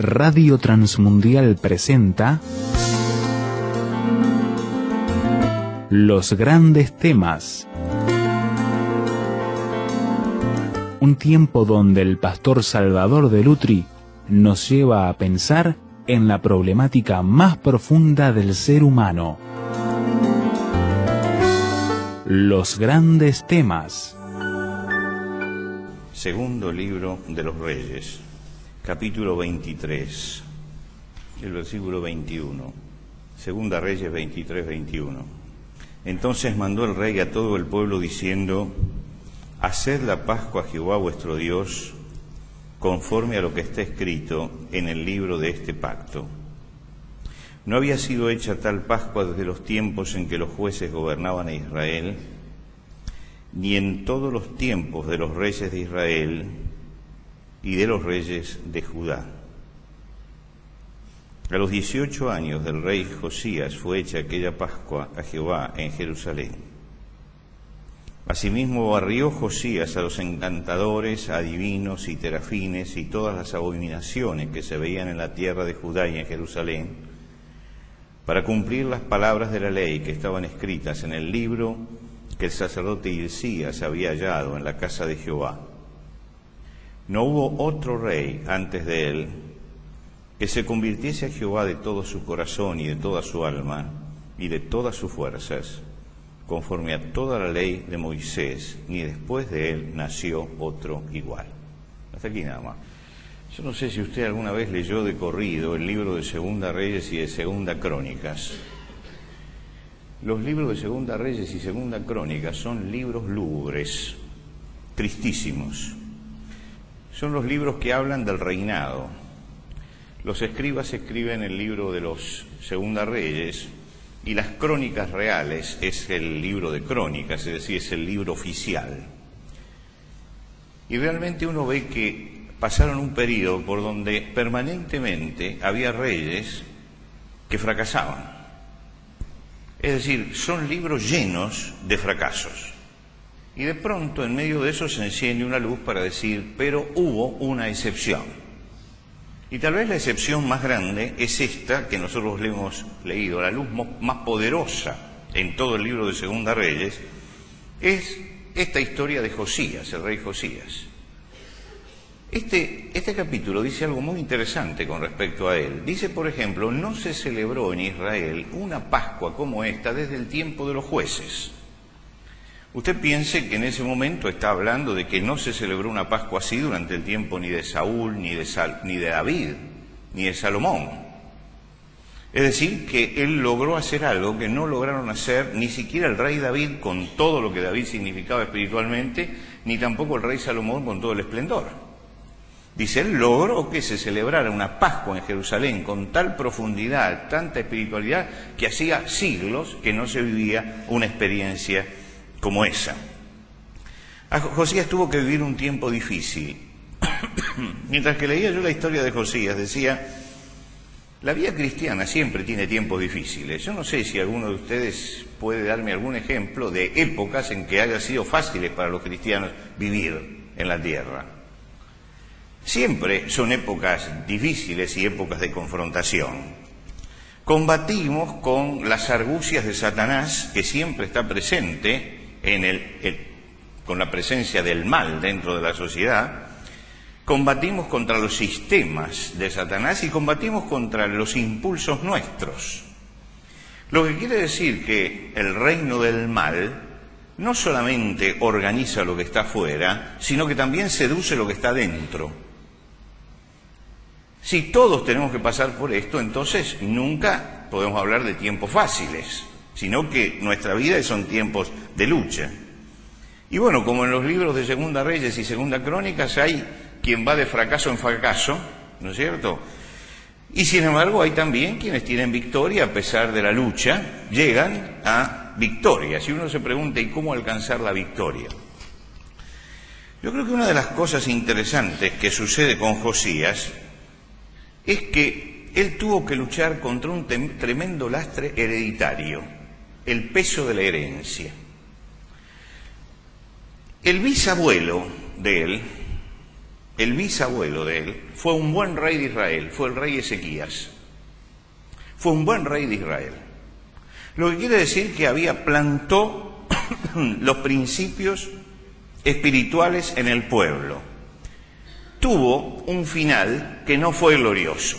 Radio Transmundial presenta Los Grandes Temas. Un tiempo donde el pastor Salvador de Lutri nos lleva a pensar en la problemática más profunda del ser humano. Los Grandes Temas. Segundo libro de los Reyes, capítulo 23, el versículo 21. Segunda Reyes 23, 21. Entonces mandó el rey a todo el pueblo diciendo: haced la Pascua a Jehová vuestro Dios, conforme a lo que está escrito en el libro de este pacto. No había sido hecha tal Pascua desde los tiempos en que los jueces gobernaban a Israel, ni en todos los tiempos de los reyes de Israel y de los reyes de Judá. A los 18 años del rey Josías fue hecha aquella Pascua a Jehová en Jerusalén. Asimismo barrió Josías a los encantadores, adivinos y terafines y todas las abominaciones que se veían en la tierra de Judá y en Jerusalén, para cumplir las palabras de la ley que estaban escritas en el libro que el sacerdote Hilcías había hallado en la casa de Jehová. No hubo otro rey antes de él que se convirtiese a Jehová de todo su corazón y de toda su alma y de todas sus fuerzas, conforme a toda la ley de Moisés, ni después de él nació otro igual. Hasta aquí nada más. Yo no sé si usted alguna vez leyó de corrido el libro de Segunda Reyes y de Segunda Crónicas. Los libros de Segunda Reyes y Segunda Crónicas son libros lúgubres, tristísimos. Son los libros que hablan del reinado. Los escribas escriben el libro de los Segunda Reyes y las Crónicas Reales es el libro de Crónicas, es decir, es el libro oficial. Y realmente uno ve que pasaron un periodo por donde permanentemente había reyes que fracasaban. Es decir, son libros llenos de fracasos. Y de pronto, en medio de eso, se enciende una luz para decir, pero hubo una excepción. Y tal vez la excepción más grande es esta que nosotros le hemos leído, la luz más poderosa en todo el libro de Segunda Reyes, es esta historia de Josías, el rey Josías. Este capítulo dice algo muy interesante con respecto a él. Dice, por ejemplo, no se celebró en Israel una Pascua como esta desde el tiempo de los jueces. Usted piense que en ese momento está hablando de que no se celebró una Pascua así durante el tiempo ni de Saúl, ni de David, ni de Salomón. Es decir, que él logró hacer algo que no lograron hacer ni siquiera el rey David con todo lo que David significaba espiritualmente, ni tampoco el rey Salomón con todo el esplendor. Dice, él logró que se celebrara una Pascua en Jerusalén con tal profundidad, tanta espiritualidad, que hacía siglos que no se vivía una experiencia como esa. Josías tuvo que vivir un tiempo difícil. Mientras que leía yo la historia de Josías, decía, la vida cristiana siempre tiene tiempos difíciles. Yo no sé si alguno de ustedes puede darme algún ejemplo de épocas en que haya sido fáciles para los cristianos vivir en la tierra. Siempre son épocas difíciles y épocas de confrontación. Combatimos con las argucias de Satanás, que siempre está presente con la presencia del mal dentro de la sociedad. Combatimos contra los sistemas de Satanás y combatimos contra los impulsos nuestros. Lo que quiere decir que el reino del mal no solamente organiza lo que está afuera, sino que también seduce lo que está dentro. Si todos tenemos que pasar por esto, entonces nunca podemos hablar de tiempos fáciles, sino que nuestra vida son tiempos de lucha. Y bueno, como en los libros de Segunda Reyes y Segunda Crónicas, hay quien va de fracaso en fracaso, ¿no es cierto? Y sin embargo hay también quienes tienen victoria a pesar de la lucha, llegan a victoria. Si uno se pregunta, ¿y cómo alcanzar la victoria? Yo creo que una de las cosas interesantes que sucede con Josías es que él tuvo que luchar contra un tremendo lastre hereditario, el peso de la herencia. El bisabuelo de él el bisabuelo de él, fue un buen rey de Israel, fue el rey Ezequías. Fue un buen rey de Israel. Lo que quiere decir que plantó los principios espirituales en el pueblo. Tuvo un final que no fue glorioso.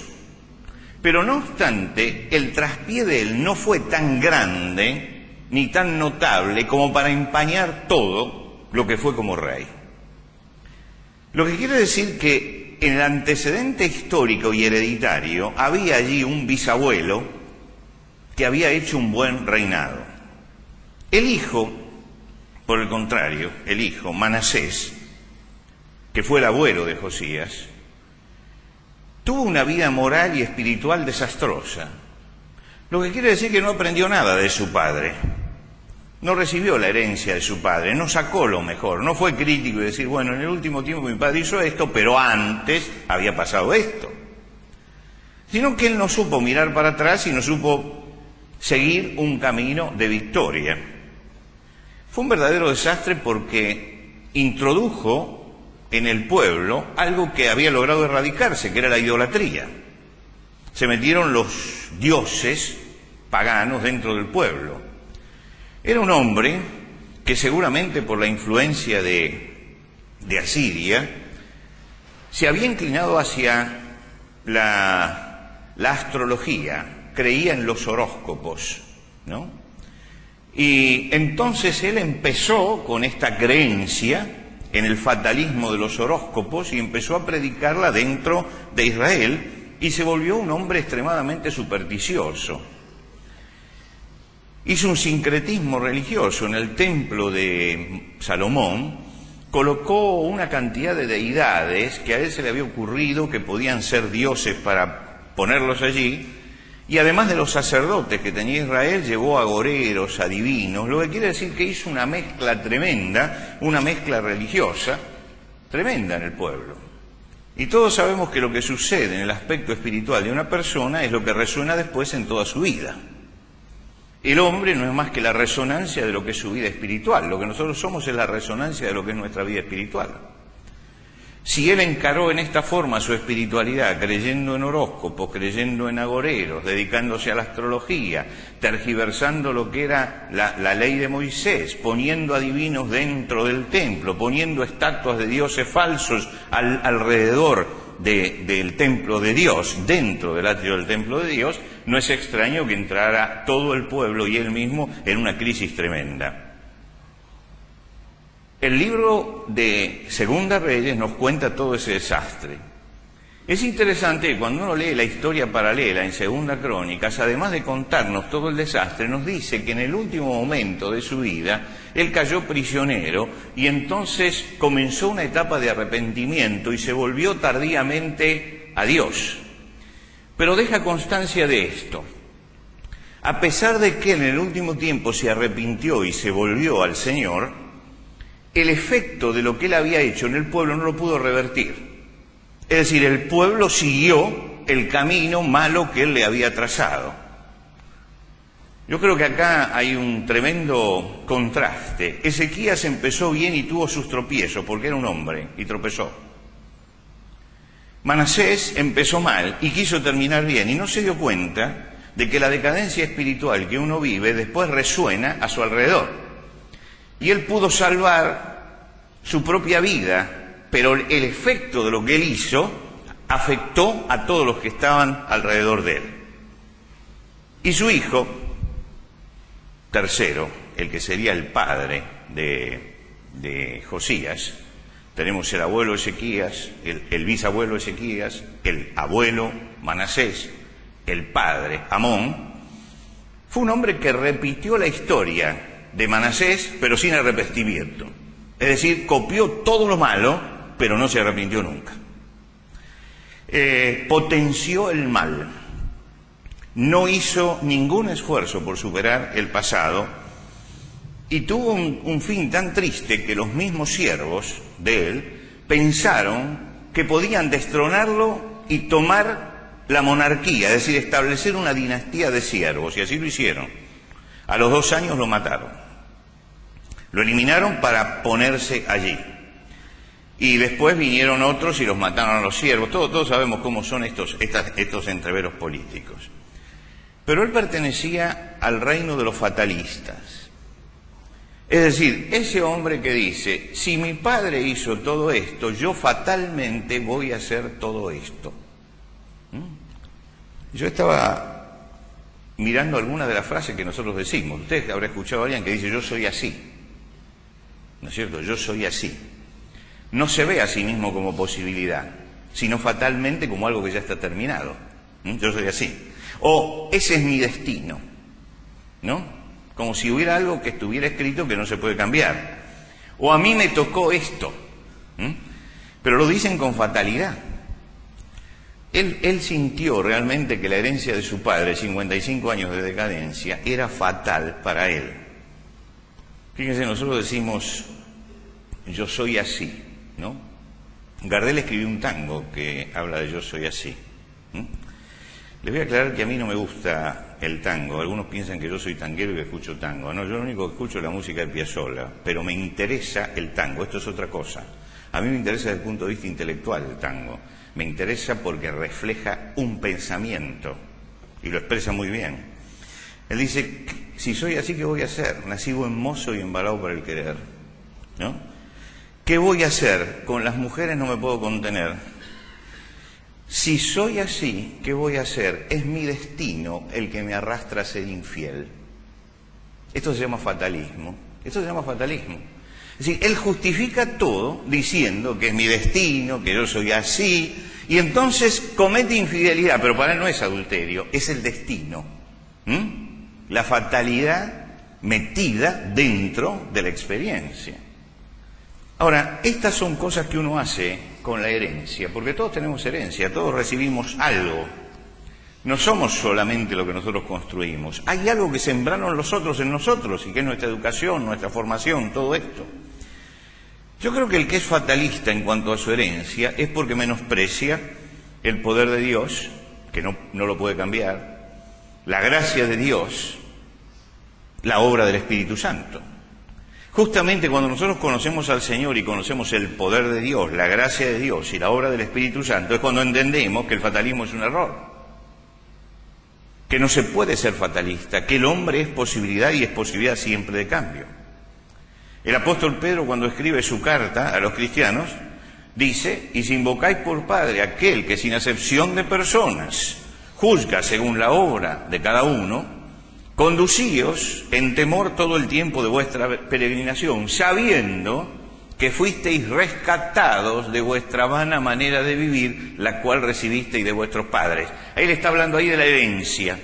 Pero no obstante, el traspié de él no fue tan grande ni tan notable como para empañar todo lo que fue como rey. Lo que quiere decir que en el antecedente histórico y hereditario había allí un bisabuelo que había hecho un buen reinado. El hijo, por el contrario, el hijo, Manasés, que fue el abuelo de Josías, tuvo una vida moral y espiritual desastrosa. Lo que quiere decir que no aprendió nada de su padre. No recibió la herencia de su padre, no sacó lo mejor, no fue crítico y decir, bueno, en el último tiempo mi padre hizo esto, pero antes había pasado esto. Sino que él no supo mirar para atrás y no supo seguir un camino de victoria. Fue un verdadero desastre porque introdujo en el pueblo algo que había logrado erradicarse, que era la idolatría. Se metieron los dioses paganos dentro del pueblo. Era un hombre que seguramente por la influencia de Asiria se había inclinado hacia la astrología, creía en los horóscopos, ¿no? Y entonces él empezó con esta creencia en el fatalismo de los horóscopos y empezó a predicarla dentro de Israel y se volvió un hombre extremadamente supersticioso. Hizo un sincretismo religioso. En el templo de Salomón colocó una cantidad de deidades que a él se le había ocurrido que podían ser dioses para ponerlos allí, y además de los sacerdotes que tenía Israel, llevó agoreros, adivinos, lo que quiere decir que hizo una mezcla tremenda, una mezcla religiosa tremenda en el pueblo. Y todos sabemos que lo que sucede en el aspecto espiritual de una persona es lo que resuena después en toda su vida. El hombre no es más que la resonancia de lo que es su vida espiritual. Lo que nosotros somos es la resonancia de lo que es nuestra vida espiritual. Si él encaró en esta forma su espiritualidad, creyendo en horóscopos, creyendo en agoreros, dedicándose a la astrología, tergiversando lo que era la ley de Moisés, poniendo adivinos dentro del templo, poniendo estatuas de dioses falsos alrededor del templo de Dios, dentro del atrio del templo de Dios, no es extraño que entrara todo el pueblo y él mismo en una crisis tremenda. El libro de Segunda Reyes nos cuenta todo ese desastre. Es interesante que cuando uno lee la historia paralela en Segunda Crónicas, además de contarnos todo el desastre, nos dice que en el último momento de su vida, él cayó prisionero y entonces comenzó una etapa de arrepentimiento y se volvió tardíamente a Dios. Pero deja constancia de esto. A pesar de que él en el último tiempo se arrepintió y se volvió al Señor, el efecto de lo que él había hecho en el pueblo no lo pudo revertir. Es decir, el pueblo siguió el camino malo que él le había trazado. Yo creo que acá hay un tremendo contraste. Ezequías empezó bien y tuvo sus tropiezos, porque era un hombre y tropezó. Manasés empezó mal y quiso terminar bien y no se dio cuenta de que la decadencia espiritual que uno vive después resuena a su alrededor. Y él pudo salvar su propia vida, pero el efecto de lo que él hizo afectó a todos los que estaban alrededor de él. Y su hijo, tercero, el que sería el padre de Josías, tenemos el abuelo Ezequías, el bisabuelo Ezequías, el abuelo Manasés, el padre Amón, fue un hombre que repitió la historia de Manasés, pero sin arrepentimiento. Es decir, copió todo lo malo, pero no se arrepintió nunca. Potenció el mal. No hizo ningún esfuerzo por superar el pasado y tuvo un fin tan triste que los mismos siervos de él pensaron que podían destronarlo y tomar la monarquía, es decir, establecer una dinastía de siervos, y así lo hicieron. A los 2 años lo mataron. Lo eliminaron para ponerse allí. y después vinieron otros y los mataron a los siervos. Todos sabemos cómo son estos entreveros políticos. Pero él pertenecía al reino de los fatalistas. Es decir, ese hombre que dice, si mi padre hizo todo esto, yo fatalmente voy a hacer todo esto. Yo estaba mirando algunas de las frases que nosotros decimos. Usted habrá escuchado a alguien que dice, yo soy así. ¿No es cierto? Yo soy así. No se ve a sí mismo como posibilidad, sino fatalmente como algo que ya está terminado. Yo soy así. O ese es mi destino, ¿no? Como si hubiera algo que estuviera escrito que no se puede cambiar. O a mí me tocó esto. Pero lo dicen con fatalidad. Él sintió realmente que la herencia de su padre, 55 años de decadencia, era fatal para él. Fíjense, nosotros decimos, yo soy así, ¿no? Gardel escribió un tango que habla de yo soy así. Les voy a aclarar que a mí no me gusta el tango. Algunos piensan que yo soy tanguero y que escucho tango. No, yo lo único que escucho es la música de Piazzolla, pero me interesa el tango. Esto es otra cosa. A mí me interesa desde el punto de vista intelectual el tango. Me interesa porque refleja un pensamiento y lo expresa muy bien. Él dice, si soy así, ¿qué voy a hacer? Nací buen mozo y embalado por el querer, ¿no? ¿Qué voy a hacer? Con las mujeres no me puedo contener. Si soy así, ¿qué voy a hacer? Es mi destino el que me arrastra a ser infiel. Esto se llama fatalismo. Esto se llama fatalismo. Es decir, él justifica todo diciendo que es mi destino, que yo soy así, y entonces comete infidelidad, pero para él no es adulterio, es el destino. La fatalidad metida dentro de la experiencia. Ahora, estas son cosas que uno hace con la herencia, porque todos tenemos herencia, todos recibimos algo. No somos solamente lo que nosotros construimos. Hay algo que sembraron los otros en nosotros, y que es nuestra educación, nuestra formación, todo esto. Yo creo que el que es fatalista en cuanto a su herencia es porque menosprecia el poder de Dios, que no lo puede cambiar, la gracia de Dios, la obra del Espíritu Santo. Justamente cuando nosotros conocemos al Señor y conocemos el poder de Dios, la gracia de Dios y la obra del Espíritu Santo, es cuando entendemos que el fatalismo es un error, que no se puede ser fatalista, que el hombre es posibilidad y es posibilidad siempre de cambio. El apóstol Pedro, cuando escribe su carta a los cristianos, dice, y si invocáis por Padre aquel que sin acepción de personas juzga según la obra de cada uno, conducíos en temor todo el tiempo de vuestra peregrinación, sabiendo que fuisteis rescatados de vuestra vana manera de vivir, la cual recibisteis de vuestros padres. Él está hablando ahí de la herencia.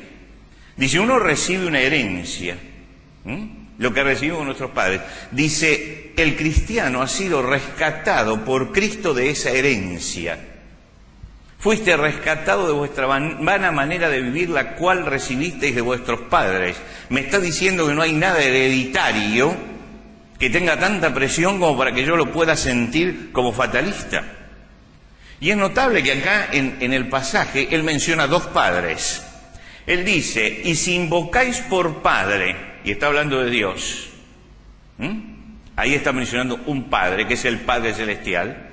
Dice, uno recibe una herencia, lo que recibimos nuestros padres. Dice, el cristiano ha sido rescatado por Cristo de esa herencia. Fuiste rescatado de vuestra vana manera de vivir, la cual recibisteis de vuestros padres. Me está diciendo que no hay nada hereditario que tenga tanta presión como para que yo lo pueda sentir como fatalista. Y es notable que acá en el pasaje él menciona dos padres. Él dice, y si invocáis por Padre, y está hablando de Dios, ahí está mencionando un Padre, que es el Padre Celestial,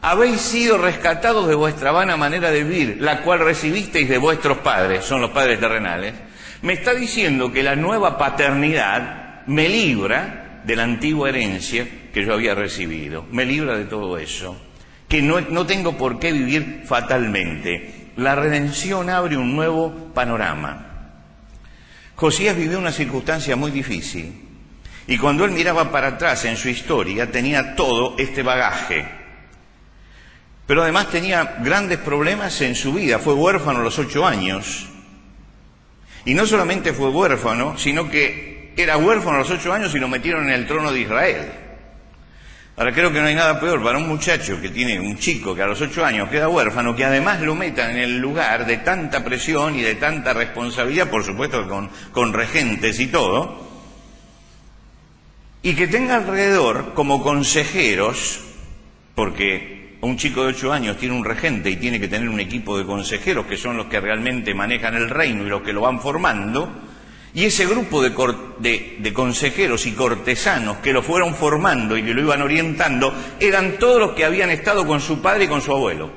habéis sido rescatados de vuestra vana manera de vivir, la cual recibisteis de vuestros padres, son los padres terrenales. Me está diciendo que la nueva paternidad me libra de la antigua herencia que yo había recibido, me libra de todo eso, que no tengo por qué vivir fatalmente. La redención abre un nuevo panorama. Josías vivió una circunstancia muy difícil, y cuando él miraba para atrás en su historia tenía todo este bagaje. Pero además tenía grandes problemas en su vida. Fue huérfano a los 8 años. Y no solamente fue huérfano, sino que era huérfano a los 8 años y lo metieron en el trono de Israel. Ahora, creo que no hay nada peor para un muchacho que tiene, un chico que a los 8 años queda huérfano, que además lo metan en el lugar de tanta presión y de tanta responsabilidad, por supuesto con regentes y todo, y que tenga alrededor como consejeros, porque un chico de 8 años tiene un regente y tiene que tener un equipo de consejeros que son los que realmente manejan el reino y los que lo van formando, Y ese grupo de consejeros y cortesanos que lo fueron formando y que lo iban orientando eran todos los que habían estado con su padre y con su abuelo.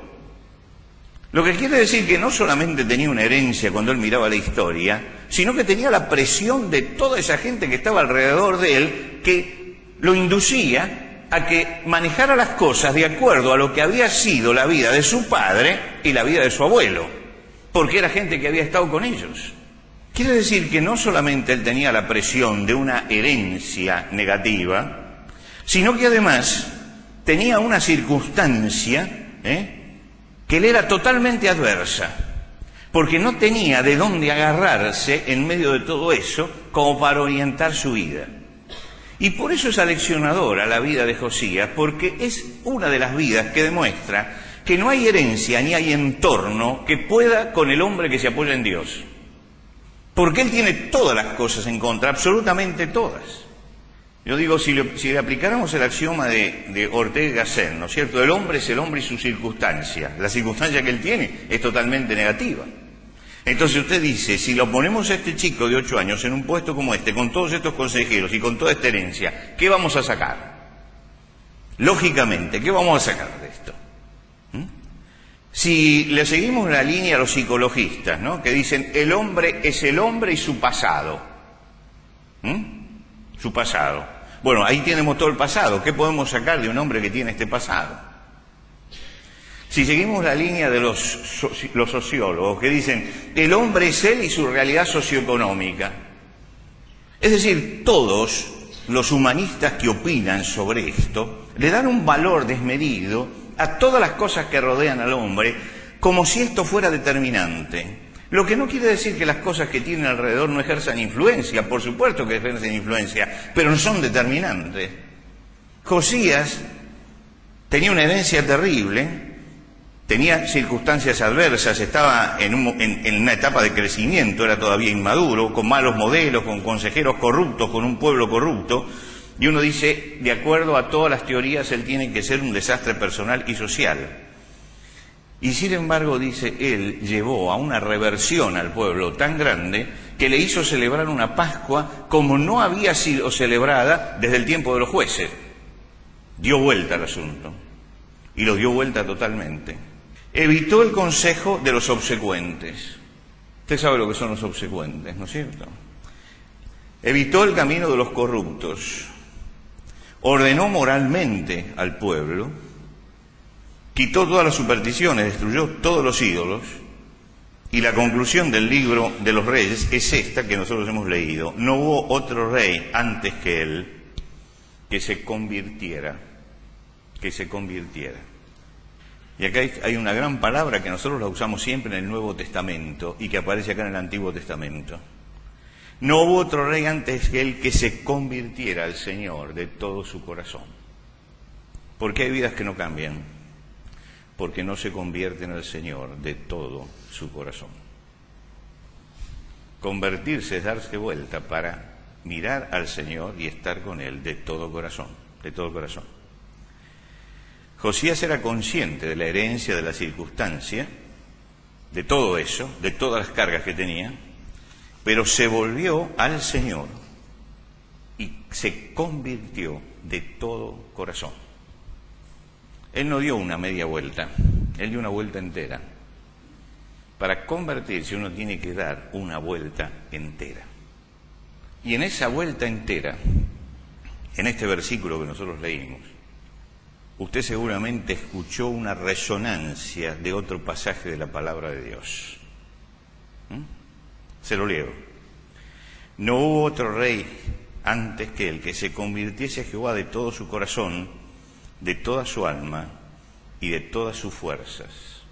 Lo que quiere decir que no solamente tenía una herencia cuando él miraba la historia, sino que tenía la presión de toda esa gente que estaba alrededor de él, que lo inducía a que manejara las cosas de acuerdo a lo que había sido la vida de su padre y la vida de su abuelo, porque era gente que había estado con ellos. Quiere decir que no solamente él tenía la presión de una herencia negativa, sino que además tenía una circunstancia que le era totalmente adversa, porque no tenía de dónde agarrarse en medio de todo eso como para orientar su vida. Y por eso es aleccionadora la vida de Josías, porque es una de las vidas que demuestra que no hay herencia ni hay entorno que pueda con el hombre que se apoya en Dios. Porque él tiene todas las cosas en contra, absolutamente todas. Yo digo, si le aplicáramos el axioma de Ortega y Gasset, ¿no es cierto? El hombre es el hombre y su circunstancia. La circunstancia que él tiene es totalmente negativa. Entonces usted dice, si lo ponemos a este chico de 8 años en un puesto como este, con todos estos consejeros y con toda esta herencia, ¿qué vamos a sacar? Lógicamente, ¿qué vamos a sacar de esto? Si le seguimos la línea a los psicologistas, ¿no?, que dicen el hombre es el hombre y su pasado. Su pasado. Bueno, ahí tenemos todo el pasado. ¿Qué podemos sacar de un hombre que tiene este pasado? Si seguimos la línea de los sociólogos, que dicen el hombre es él y su realidad socioeconómica. Es decir, todos los humanistas que opinan sobre esto le dan un valor desmedido a todas las cosas que rodean al hombre, como si esto fuera determinante. Lo que no quiere decir que las cosas que tienen alrededor no ejerzan influencia, por supuesto que ejercen influencia, pero no son determinantes. Josías tenía una herencia terrible, tenía circunstancias adversas, estaba en una etapa de crecimiento, era todavía inmaduro, con malos modelos, con consejeros corruptos, con un pueblo corrupto. Y uno dice, de acuerdo a todas las teorías, él tiene que ser un desastre personal y social. Y sin embargo, dice, él llevó a una reversión al pueblo tan grande que le hizo celebrar una Pascua como no había sido celebrada desde el tiempo de los jueces. Dio vuelta al asunto, y lo dio vuelta totalmente. Evitó el consejo de los obsecuentes. Usted sabe lo que son los obsecuentes, ¿no es cierto? Evitó el camino de los corruptos. Ordenó moralmente al pueblo, quitó todas las supersticiones, destruyó todos los ídolos, y la conclusión del libro de los reyes es esta que nosotros hemos leído. No hubo otro rey antes que él que se convirtiera, Y acá hay una gran palabra que nosotros la usamos siempre en el Nuevo Testamento y que aparece acá en el Antiguo Testamento. No hubo otro rey antes que él que se convirtiera al Señor de todo su corazón. ¿Por qué hay vidas que no cambian? Porque no se convierten al Señor de todo su corazón. Convertirse es darse vuelta para mirar al Señor y estar con Él de todo corazón, de todo corazón. Josías era consciente de la herencia, de la circunstancia, de todo eso, de todas las cargas que tenía, pero se volvió al Señor y se convirtió de todo corazón. Él no dio una media vuelta, él dio una vuelta entera. Para convertirse uno tiene que dar una vuelta entera. Y en esa vuelta entera, en este versículo que nosotros leímos, usted seguramente escuchó una resonancia de otro pasaje de la palabra de Dios. Se lo leo. No hubo otro rey antes que él que se convirtiese a Jehová de todo su corazón, de toda su alma y de todas sus fuerzas.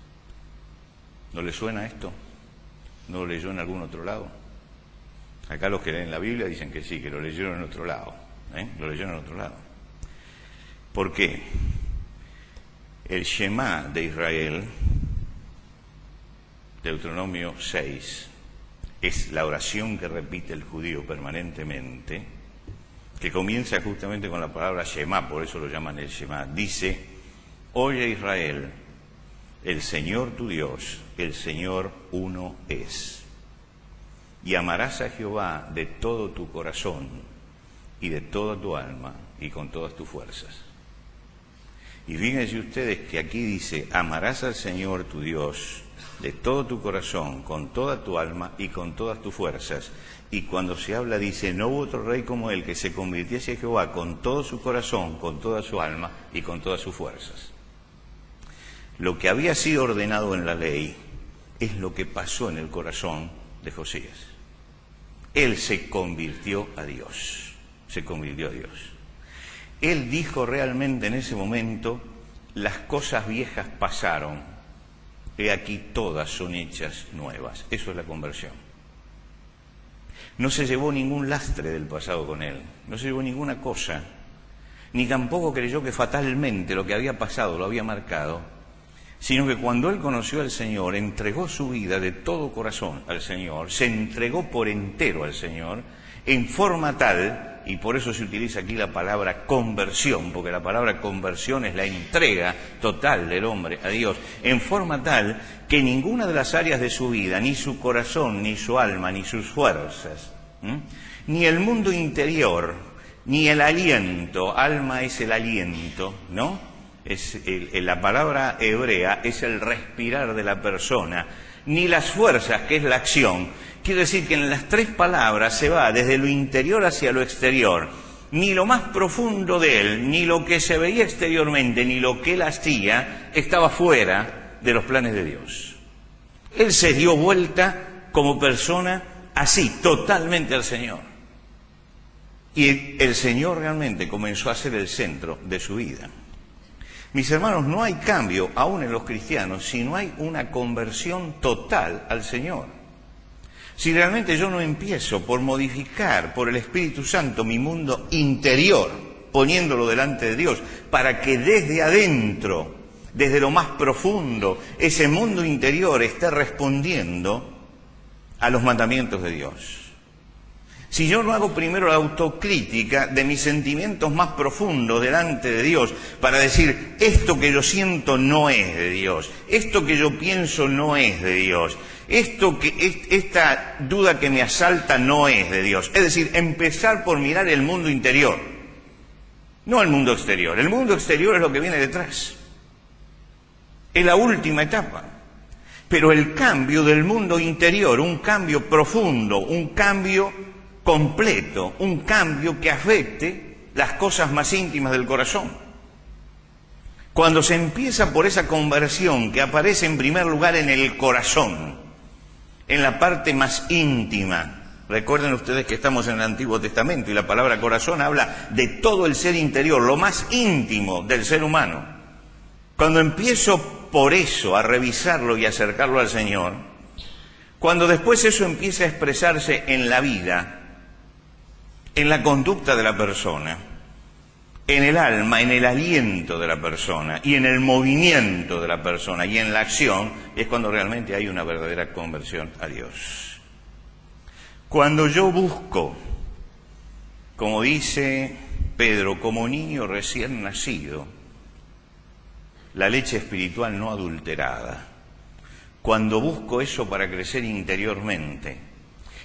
¿No le suena esto? ¿No lo leyó en algún otro lado? Acá los que leen la Biblia dicen que sí, que lo leyeron en otro lado. Lo leyeron en otro lado. ¿Por qué? El Shema de Israel, Deuteronomio 6, es la oración que repite el judío permanentemente, que comienza justamente con la palabra Shema, por eso lo llaman el Shema. Dice, oye Israel, el Señor tu Dios, el Señor uno es. y amarás a Jehová de todo tu corazón y de toda tu alma y con todas tus fuerzas. Y fíjense ustedes que aquí dice, amarás al Señor tu Dios de todo tu corazón, con toda tu alma y con todas tus fuerzas. Y cuando se habla dice, no hubo otro rey como él que se convirtiese a Jehová con todo su corazón, con toda su alma y con todas sus fuerzas. Lo que había sido ordenado en la ley es lo que pasó en el corazón de Josías. Él se convirtió a Dios, se convirtió a Dios. Él dijo realmente en ese momento, las cosas viejas pasaron, he aquí todas son hechas nuevas. Eso es la conversión. No se llevó ningún lastre del pasado con él, no se llevó ninguna cosa, ni tampoco creyó que fatalmente lo que había pasado lo había marcado, sino que cuando él conoció al Señor, entregó su vida de todo corazón al Señor, se entregó por entero al Señor, en forma tal, y por eso se utiliza aquí la palabra conversión, porque la palabra conversión es la entrega total del hombre a Dios, en forma tal que ninguna de las áreas de su vida, ni su corazón, ni su alma, ni sus fuerzas, ni el mundo interior, ni el aliento, alma es el aliento, ¿no? La palabra hebrea es el respirar de la persona, ni las fuerzas, que es la acción. Quiere decir que en las tres palabras se va desde lo interior hacia lo exterior. Ni lo más profundo de él, ni lo que se veía exteriormente, ni lo que él hacía, estaba fuera de los planes de Dios. Él se dio vuelta como persona así, totalmente al Señor. Y el Señor realmente comenzó a ser el centro de su vida. Mis hermanos, no hay cambio, aún en los cristianos, si no hay una conversión total al Señor. Si realmente yo no empiezo por modificar por el Espíritu Santo mi mundo interior, poniéndolo delante de Dios, para que desde adentro, desde lo más profundo, ese mundo interior esté respondiendo a los mandamientos de Dios. Si yo no hago primero la autocrítica de mis sentimientos más profundos delante de Dios, para decir, esto que yo siento no es de Dios, esto que yo pienso no es de Dios, esta duda que me asalta no es de Dios. Es decir, empezar por mirar el mundo interior, no el mundo exterior. El mundo exterior es lo que viene detrás, es la última etapa. Pero el cambio del mundo interior, un cambio profundo, un cambio completo, un cambio que afecte las cosas más íntimas del corazón. Cuando se empieza por esa conversión que aparece en primer lugar en el corazón, en la parte más íntima. Recuerden ustedes que estamos en el Antiguo Testamento y la palabra corazón habla de todo el ser interior, lo más íntimo del ser humano. Cuando empiezo por eso a revisarlo y acercarlo al Señor, cuando después eso empieza a expresarse en la vida, en la conducta de la persona, en el alma, en el aliento de la persona y en el movimiento de la persona y en la acción, es cuando realmente hay una verdadera conversión a Dios. Cuando yo busco, como dice Pedro, como niño recién nacido, la leche espiritual no adulterada, cuando busco eso para crecer interiormente,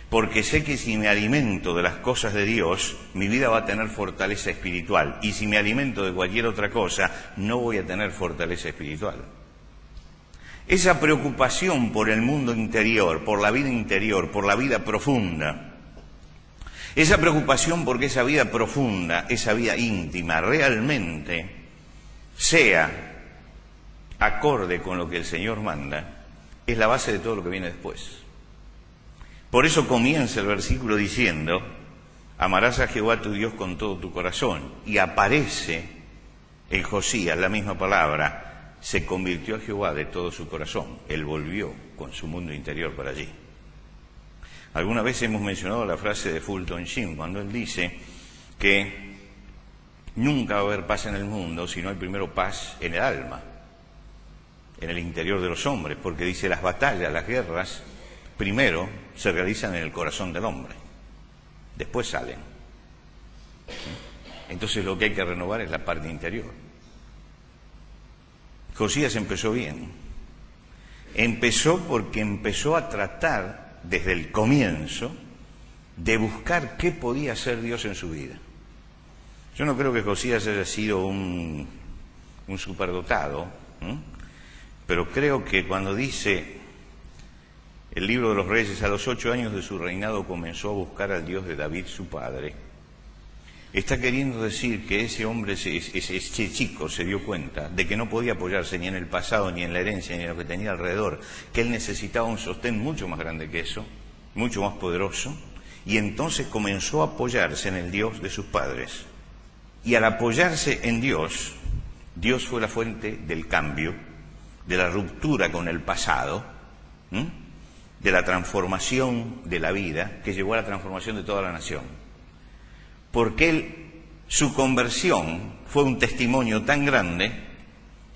porque sé que si me alimento de las cosas de Dios, mi vida va a tener fortaleza espiritual, y si me alimento de cualquier otra cosa, no voy a tener fortaleza espiritual. Esa preocupación por el mundo interior, por la vida profunda, esa preocupación porque esa vida profunda, esa vida íntima, realmente sea acorde con lo que el Señor manda, es la base de todo lo que viene después. Por eso comienza el versículo diciendo, amarás a Jehová tu Dios con todo tu corazón. Y aparece en Josías la misma palabra, se convirtió a Jehová de todo su corazón. Él volvió con su mundo interior para allí. Alguna vez hemos mencionado la frase de Fulton Sheen, cuando él dice que nunca va a haber paz en el mundo si no hay primero paz en el alma, en el interior de los hombres, porque dice las batallas, las guerras, primero se realizan en el corazón del hombre, después salen. Entonces lo que hay que renovar es la parte interior. Josías empezó bien. Empezó porque empezó a tratar desde el comienzo, de buscar qué podía hacer Dios en su vida. Yo no creo que Josías haya sido un superdotado, pero creo que cuando dice el libro de los Reyes, a los 8 años de su reinado comenzó a buscar al Dios de David su padre, está queriendo decir que ese hombre, ese chico, se dio cuenta de que no podía apoyarse ni en el pasado, ni en la herencia, ni en lo que tenía alrededor, que él necesitaba un sostén mucho más grande que eso, mucho más poderoso, y entonces comenzó a apoyarse en el Dios de sus padres. Y al apoyarse en Dios, Dios fue la fuente del cambio, de la ruptura con el pasado, de la transformación de la vida, que llevó a la transformación de toda la nación. Porque su conversión fue un testimonio tan grande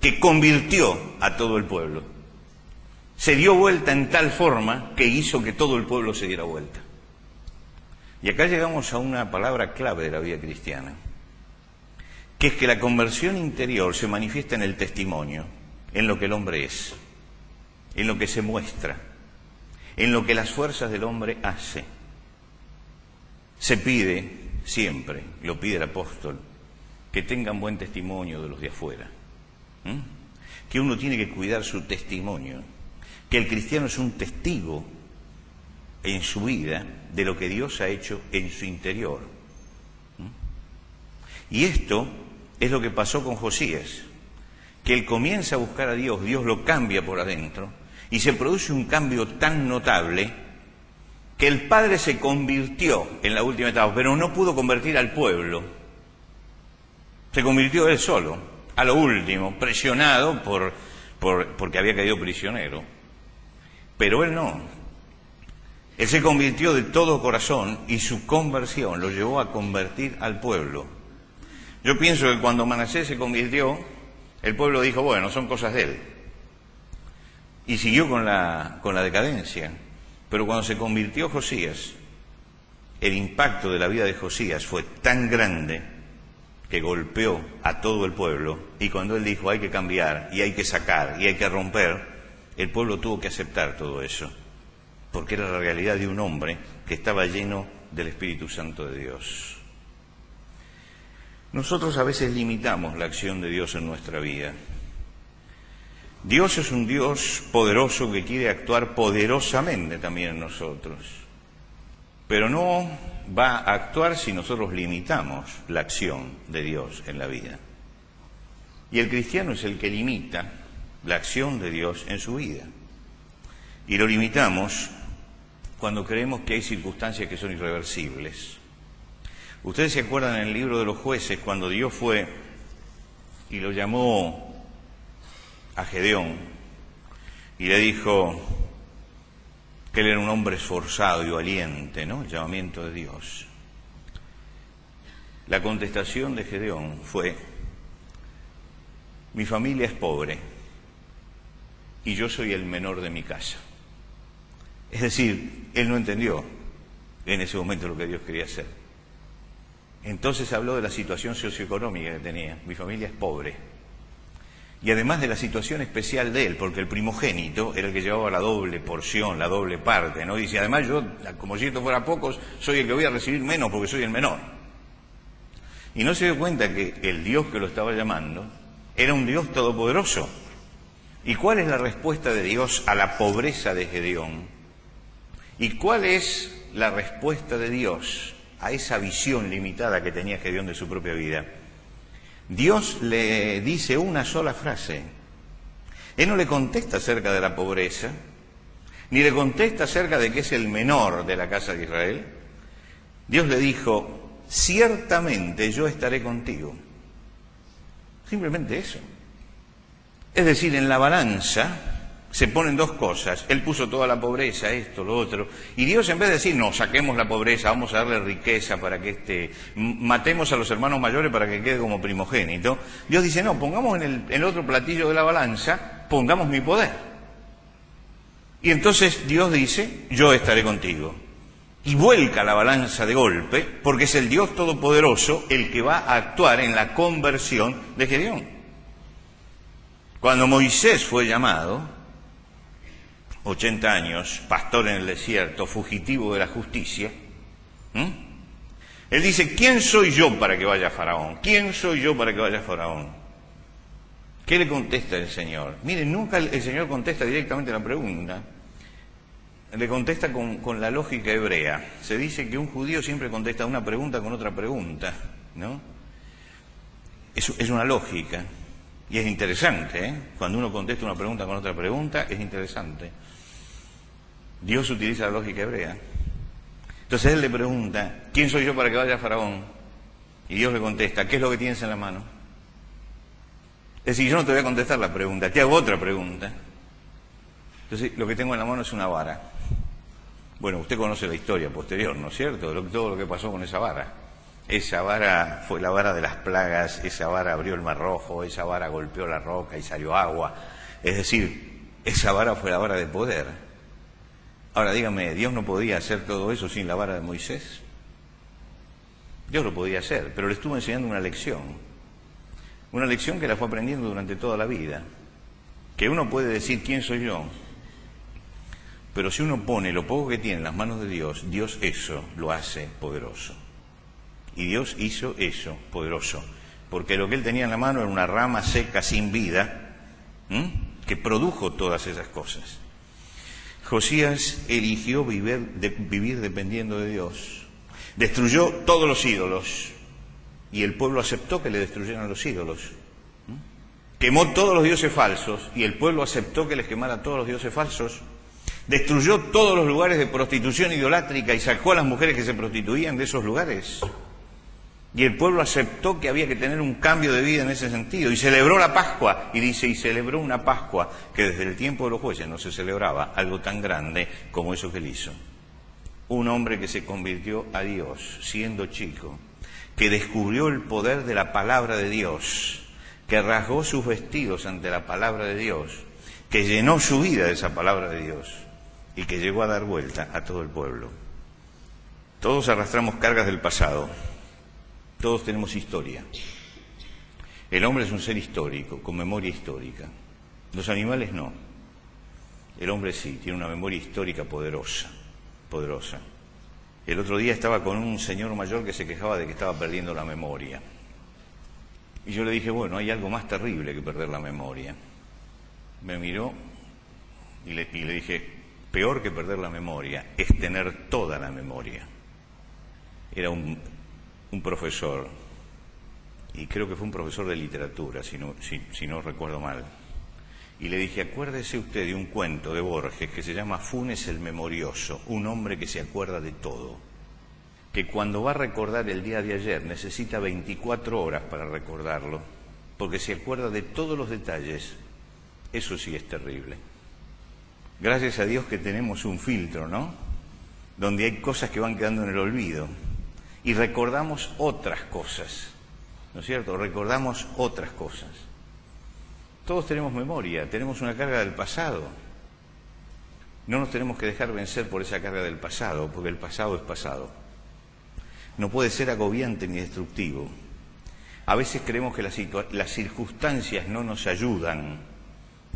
que convirtió a todo el pueblo. Se dio vuelta en tal forma que hizo que todo el pueblo se diera vuelta. Y acá llegamos a una palabra clave de la vida cristiana, que es que la conversión interior se manifiesta en el testimonio, en lo que el hombre es, en lo que se muestra, en lo que las fuerzas del hombre hace. Se pide siempre, lo pide el apóstol, que tengan buen testimonio de los de afuera, que uno tiene que cuidar su testimonio, que el cristiano es un testigo en su vida de lo que Dios ha hecho en su interior. Y esto es lo que pasó con Josías, que él comienza a buscar a Dios, Dios lo cambia por adentro, y se produce un cambio tan notable que el padre se convirtió en la última etapa, pero no pudo convertir al pueblo. Se convirtió él solo, a lo último, presionado porque había caído prisionero. Pero él no. Él se convirtió de todo corazón y su conversión lo llevó a convertir al pueblo. Yo pienso que cuando Manasés se convirtió, el pueblo dijo, bueno, son cosas de él. Y siguió con la decadencia. Pero cuando se convirtió Josías, el impacto de la vida de Josías fue tan grande que golpeó a todo el pueblo. Y cuando él dijo, hay que cambiar, y hay que sacar, y hay que romper, el pueblo tuvo que aceptar todo eso. Porque era la realidad de un hombre que estaba lleno del Espíritu Santo de Dios. Nosotros a veces limitamos la acción de Dios en nuestra vida. Dios es un Dios poderoso que quiere actuar poderosamente también en nosotros, pero no va a actuar si nosotros limitamos la acción de Dios en la vida. Y el cristiano es el que limita la acción de Dios en su vida. Y lo limitamos cuando creemos que hay circunstancias que son irreversibles. Ustedes se acuerdan en el libro de los Jueces cuando Dios fue y lo llamó a Gedeón y le dijo que él era un hombre esforzado y valiente, ¿no? El llamamiento de Dios. La contestación de Gedeón fue, mi familia es pobre y yo soy el menor de mi casa. Es decir, él no entendió en ese momento lo que Dios quería hacer. Entonces habló de la situación socioeconómica que tenía. Mi familia es pobre. Y además de la situación especial de él, porque el primogénito era el que llevaba la doble porción, la doble parte, ¿no? Dice, además yo, como si esto fuera pocos, soy el que voy a recibir menos porque soy el menor. Y no se dio cuenta que el Dios que lo estaba llamando era un Dios todopoderoso. ¿Y cuál es la respuesta de Dios a la pobreza de Gedeón? ¿Y cuál es la respuesta de Dios a esa visión limitada que tenía Gedeón de su propia vida? Dios le dice una sola frase. Él no le contesta acerca de la pobreza, ni le contesta acerca de que es el menor de la casa de Israel. Dios le dijo, ciertamente yo estaré contigo. Simplemente eso. Es decir, en la balanza se ponen dos cosas. Él puso toda la pobreza, esto, lo otro. Y Dios, en vez de decir, no, saquemos la pobreza, vamos a darle riqueza para que matemos a los hermanos mayores para que quede como primogénito, Dios dice, no, pongamos en el otro platillo de la balanza, pongamos mi poder. Y entonces Dios dice, yo estaré contigo. Y vuelca la balanza de golpe, porque es el Dios Todopoderoso el que va a actuar en la conversión de Gedeón. Cuando Moisés fue llamado, 80 años, pastor en el desierto, fugitivo de la justicia. Él dice, ¿quién soy yo para que vaya Faraón? ¿Quién soy yo para que vaya Faraón? ¿Qué le contesta el Señor? Miren, nunca el Señor contesta directamente la pregunta. Le contesta con la lógica hebrea. Se dice que un judío siempre contesta una pregunta con otra pregunta, ¿no? Es una lógica. Y es interesante, ¿eh? Cuando uno contesta una pregunta con otra pregunta, es interesante. Dios utiliza la lógica hebrea. Entonces él le pregunta, ¿quién soy yo para que vaya a Faraón? Y Dios le contesta, ¿qué es lo que tienes en la mano? Es decir, yo no te voy a contestar la pregunta, te hago otra pregunta. Entonces, lo que tengo en la mano es una vara. Bueno, usted conoce la historia posterior, ¿no es cierto? Todo lo que pasó con esa vara. Esa vara fue la vara de las plagas, esa vara abrió el Mar Rojo, esa vara golpeó la roca y salió agua. Es decir, esa vara fue la vara de poder. Ahora dígame, ¿Dios no podía hacer todo eso sin la vara de Moisés? Dios lo podía hacer, pero le estuvo enseñando una lección que la fue aprendiendo durante toda la vida. Que uno puede decir, ¿quién soy yo? Pero si uno pone lo poco que tiene en las manos de Dios, Dios eso lo hace poderoso. Y Dios hizo eso poderoso. Porque lo que él tenía en la mano era una rama seca sin vida, que produjo todas esas cosas. Josías eligió vivir dependiendo de Dios. Destruyó todos los ídolos. Y el pueblo aceptó que le destruyeran los ídolos. Quemó todos los dioses falsos. Y el pueblo aceptó que les quemara todos los dioses falsos. Destruyó todos los lugares de prostitución idolátrica y sacó a las mujeres que se prostituían de esos lugares. Y el pueblo aceptó que había que tener un cambio de vida en ese sentido. Y celebró la Pascua. Y dice, y celebró una Pascua que desde el tiempo de los jueces no se celebraba algo tan grande como eso que él hizo. Un hombre que se convirtió a Dios siendo chico, que descubrió el poder de la palabra de Dios, que rasgó sus vestidos ante la palabra de Dios, que llenó su vida de esa palabra de Dios y que llegó a dar vuelta a todo el pueblo. Todos arrastramos cargas del pasado. Todos tenemos historia. El hombre es un ser histórico, con memoria histórica. Los animales no. El hombre sí, tiene una memoria histórica poderosa, poderosa. El otro día estaba con un señor mayor que se quejaba de que estaba perdiendo la memoria. Y yo le dije, bueno, hay algo más terrible que perder la memoria. Me miró y le dije, peor que perder la memoria es tener toda la memoria. Era un profesor, y creo que fue un profesor de literatura, si no recuerdo mal. Y le dije, acuérdese usted de un cuento de Borges que se llama Funes el Memorioso, un hombre que se acuerda de todo, que cuando va a recordar el día de ayer necesita 24 horas para recordarlo, porque se acuerda de todos los detalles. Eso sí es terrible. Gracias a Dios que tenemos un filtro, ¿no? Donde hay cosas que van quedando en el olvido. Y recordamos otras cosas, ¿no es cierto? Recordamos otras cosas. Todos tenemos memoria, tenemos una carga del pasado. No nos tenemos que dejar vencer por esa carga del pasado, porque el pasado es pasado. No puede ser agobiante ni destructivo. A veces creemos que las circunstancias no nos ayudan,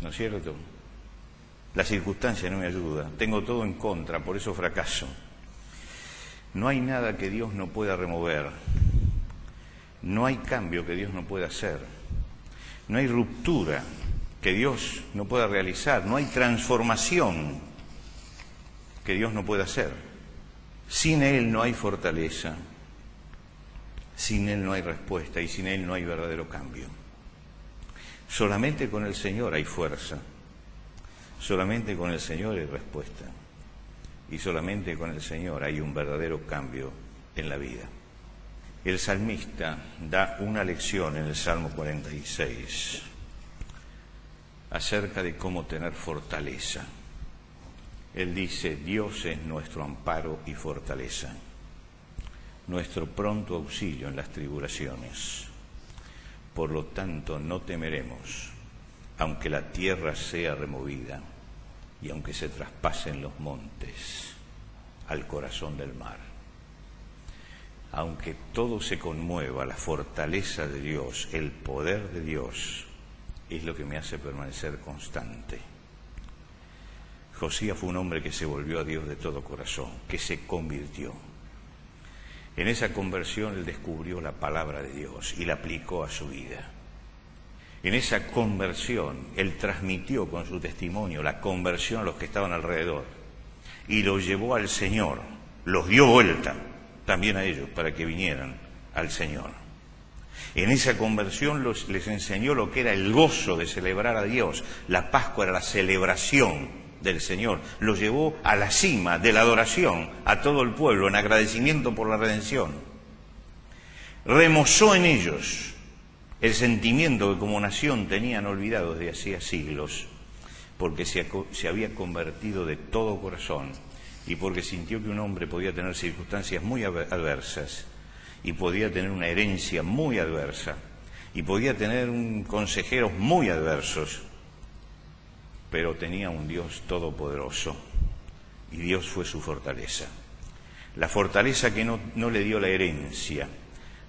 ¿no es cierto? La circunstancia no me ayuda, tengo todo en contra, por eso fracaso. No hay nada que Dios no pueda remover. No hay cambio que Dios no pueda hacer. No hay ruptura que Dios no pueda realizar. No hay transformación que Dios no pueda hacer. Sin Él no hay fortaleza. Sin Él no hay respuesta y sin Él no hay verdadero cambio. Solamente con el Señor hay fuerza. Solamente con el Señor hay respuesta. Y solamente con el Señor hay un verdadero cambio en la vida. El salmista da una lección en el Salmo 46 acerca de cómo tener fortaleza. Él dice, Dios es nuestro amparo y fortaleza, nuestro pronto auxilio en las tribulaciones. Por lo tanto, no temeremos, aunque la tierra sea removida y aunque se traspasen los montes al corazón del mar. Aunque todo se conmueva, la fortaleza de Dios, el poder de Dios, es lo que me hace permanecer constante. Josías fue un hombre que se volvió a Dios de todo corazón, que se convirtió. En esa conversión él descubrió la palabra de Dios y la aplicó a su vida. En esa conversión él transmitió con su testimonio la conversión a los que estaban alrededor y los llevó al Señor, los dio vuelta también a ellos para que vinieran al Señor. En esa conversión les enseñó lo que era el gozo de celebrar a Dios. La Pascua era la celebración del Señor. Los llevó a la cima de la adoración a todo el pueblo en agradecimiento por la redención. Remozó en ellos el sentimiento que como nación tenían olvidado desde hacía siglos, porque se había convertido de todo corazón y porque sintió que un hombre podía tener circunstancias muy adversas y podía tener una herencia muy adversa y podía tener consejeros muy adversos, pero tenía un Dios todopoderoso y Dios fue su fortaleza. La fortaleza que no le dio la herencia,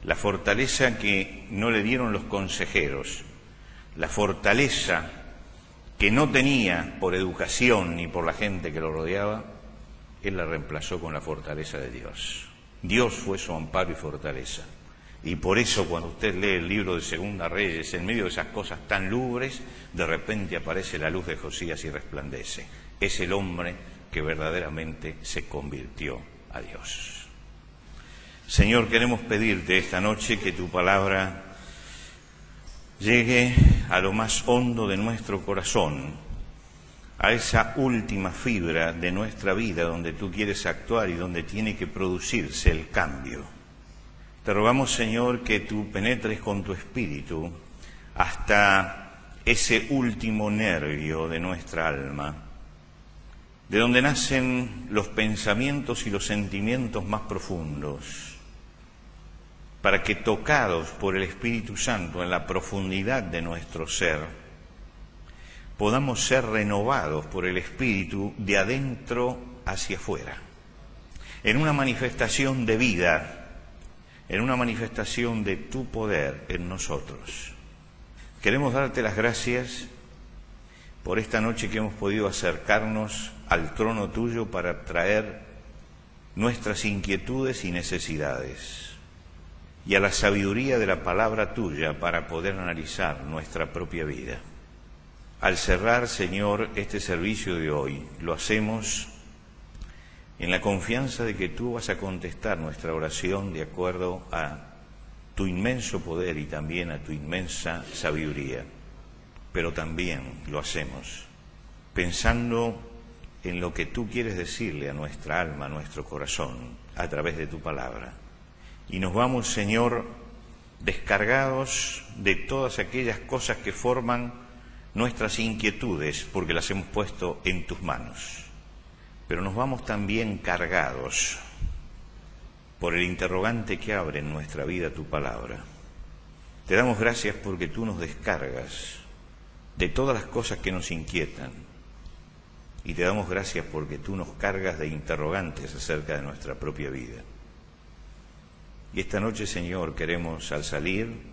la fortaleza que no le dieron los consejeros, la fortaleza que no tenía por educación ni por la gente que lo rodeaba, él la reemplazó con la fortaleza de Dios. Dios fue su amparo y fortaleza. Y por eso cuando usted lee el libro de Segunda Reyes, en medio de esas cosas tan lúgubres, de repente aparece la luz de Josías y resplandece. Es el hombre que verdaderamente se convirtió a Dios. Señor, queremos pedirte esta noche que tu palabra llegue a lo más hondo de nuestro corazón, a esa última fibra de nuestra vida donde tú quieres actuar y donde tiene que producirse el cambio. Te rogamos, Señor, que tú penetres con tu espíritu hasta ese último nervio de nuestra alma, de donde nacen los pensamientos y los sentimientos más profundos, para que tocados por el Espíritu Santo en la profundidad de nuestro ser, podamos ser renovados por el Espíritu de adentro hacia afuera, en una manifestación de vida, en una manifestación de tu poder en nosotros. Queremos darte las gracias por esta noche que hemos podido acercarnos al trono tuyo para traer nuestras inquietudes y necesidades, y a la sabiduría de la palabra tuya para poder analizar nuestra propia vida. Al cerrar, Señor, este servicio de hoy, lo hacemos en la confianza de que tú vas a contestar nuestra oración de acuerdo a tu inmenso poder y también a tu inmensa sabiduría. Pero también lo hacemos pensando en lo que tú quieres decirle a nuestra alma, a nuestro corazón, a través de tu palabra. Y nos vamos, Señor, descargados de todas aquellas cosas que forman nuestras inquietudes, porque las hemos puesto en tus manos. Pero nos vamos también cargados por el interrogante que abre en nuestra vida tu palabra. Te damos gracias porque tú nos descargas de todas las cosas que nos inquietan. Y te damos gracias porque tú nos cargas de interrogantes acerca de nuestra propia vida. Y esta noche, Señor, queremos al salir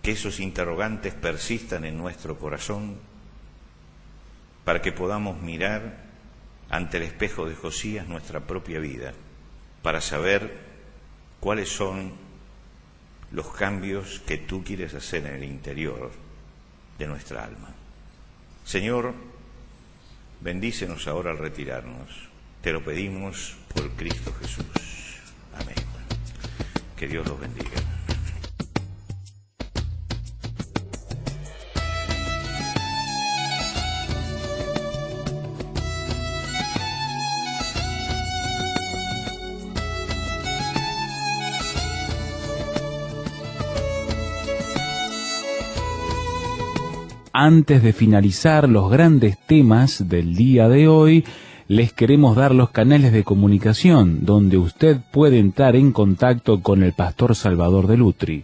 que esos interrogantes persistan en nuestro corazón para que podamos mirar ante el espejo de Josías nuestra propia vida, para saber cuáles son los cambios que tú quieres hacer en el interior de nuestra alma. Señor, bendícenos ahora al retirarnos. Te lo pedimos por Cristo Jesús. Amén. Que Dios los bendiga. Antes de finalizar los grandes temas del día de hoy, les queremos dar los canales de comunicación donde usted puede entrar en contacto con el pastor Salvador de Lutry.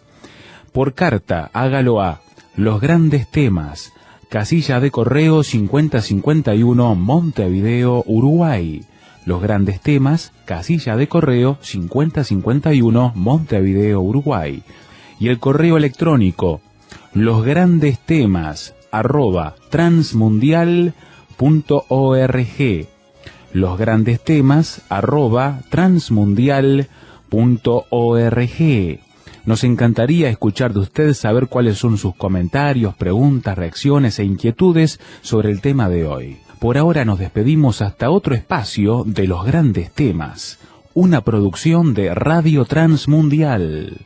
Por carta, hágalo a Los Grandes Temas, casilla de correo 5051, Montevideo, Uruguay. Los Grandes Temas, casilla de correo 5051, Montevideo, Uruguay. Y el correo electrónico losgrandestemas@transmundial.org. losgrandestemas@transmundial.org. Nos encantaría escuchar de usted, saber cuáles son sus comentarios, preguntas, reacciones e inquietudes sobre el tema de hoy. Por ahora nos despedimos hasta otro espacio de Los Grandes Temas, una producción de Radio Transmundial.